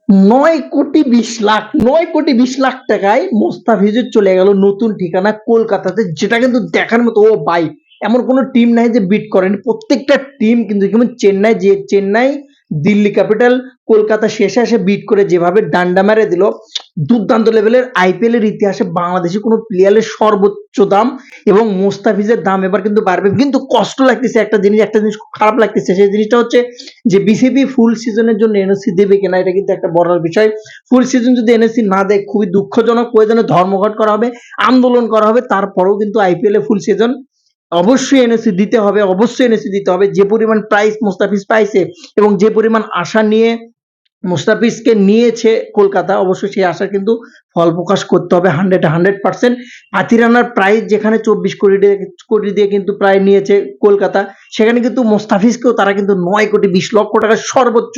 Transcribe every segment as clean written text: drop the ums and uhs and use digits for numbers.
9,20,00,000 9,20,00,000 টাকায় মোস্তাফিজুর চলে গেল নতুন ঠিকানা কলকাতাতে, যেটা কিন্তু দেখার মতো। ও ভাই, এমন কোন টিম নাই যে বিট করেনি। প্রত্যেকটা টিম কিন্তু, যেমন চেন্নাই, দিল্লি ক্যাপিটাল, কলকাতা শেষে এসে বিট করে যেভাবে ডান্ডা মেরে দিল, দুর্দান্ত লেভেলের। আইপিএল এর ইতিহাসে বাংলাদেশি কোনো প্লেয়ারের সর্বোচ্চ দাম, এবং মোস্তাফিজের দাম এবার কিন্তু বাড়বে। কিন্তু কষ্ট লাগতেছে একটা জিনিস খুব খারাপ লাগতেছে। সেই জিনিসটা হচ্ছে যে বিসিবি ফুল সিজনের জন্য এনওসি দেবে কিনা, এটা কিন্তু একটা বড় বিষয়। ফুল সিজন যদি এনওসি না দেয়, খুবই দুঃখজনক। প্রয়োজনে ধর্মঘট করা হবে, আন্দোলন করা হবে, তারপরেও কিন্তু আইপিএল এ ফুল সিজন অবশ্যই এনওসি দিতে হবে, অবশ্যই এনওসি দিতে হবে। যে পরিমাণ প্রাইস মুস্তাফিজ পাইছে এবং যে পরিমাণ আশা নিয়ে মুস্তাফিজকে নিয়েছে কলকাতা, অবশ্যই সেই আশা কিন্তু ফল প্রকাশ করতে হবে 100%। আতিরানার প্রাইস যেখানে 24 কোটি দিয়ে কিন্তু প্রায় নিয়েছে কলকাতা, সেখানে কিন্তু মুস্তাফিজকেও তারা কিন্তু 9,20,00,000 টাকা সর্বোচ্চ।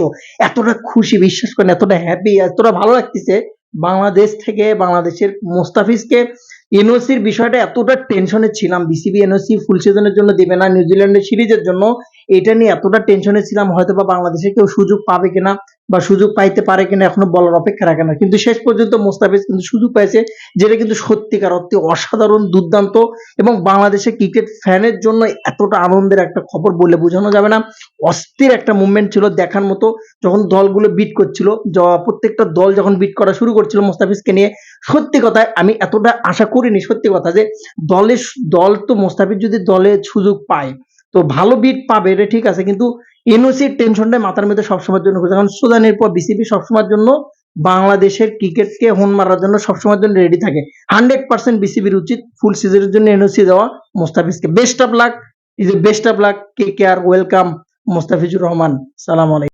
এতটা খুশি, বিশ্বাস করেন, এতটা হ্যাপি, এতটা ভালো লাগতেছে বাংলাদেশ থেকে, বাংলাদেশের মুস্তাফিজকে এনওসির বিষয়টা এতটা টেনশনে ছিলাম। বিসিবি এনওসি ফুল সিজনের জন্য দেবে না, নিউজিল্যান্ডের সিরিজের জন্য, এটা নিয়ে এতটা টেনশনে ছিলাম হয়তো বা বাংলাদেশে কেউ সুযোগ পাবে কিনা বা সুযোগ পাইতে পারে কিনা এখনো বলার অপেক্ষা রাখে না। কিন্তু শেষ পর্যন্ত মোস্তাফিজ কিন্তু সুযোগ পাইছে, যেটা কিন্তু সত্যিকার অর্থে অসাধারণ, দুর্দান্ত, এবং বাংলাদেশের ক্রিকেট ফ্যানের জন্য এতটা আনন্দের একটা খবর বলে বোঝানো যাবে না। অস্থির একটা মুভমেন্ট ছিল, দেখার মতো। যখন দলগুলো বিট করছিল, প্রত্যেকটা দল যখন বিট করা শুরু করছিল মুস্তাফিজকে নিয়ে, সত্যি কথা আমি এতটা আশা করিনি। সত্যি কথা যে দল তো মোস্তাফিজ যদি দলে সুযোগ পায় তো ভালো বিট পাবে, এটা ঠিক আছে। কিন্তু এনওসির টেনশনটা মাথার মধ্যে সবসময়ের জন্য ঘুরছে, কারণ সুদানের পর বিসিবি সবসময়ের জন্য বাংলাদেশের ক্রিকেটকে হোন মারার জন্য সবসময়ের জন্য রেডি থাকে। 100% বিসিবির উচিত ফুল সিজনের জন্য এনওসি দেওয়া মুস্তাফিজকে। Best of luck, is a best of luck, K K R, welcome Mustafizur Rahman. সালাম আলাইকুম।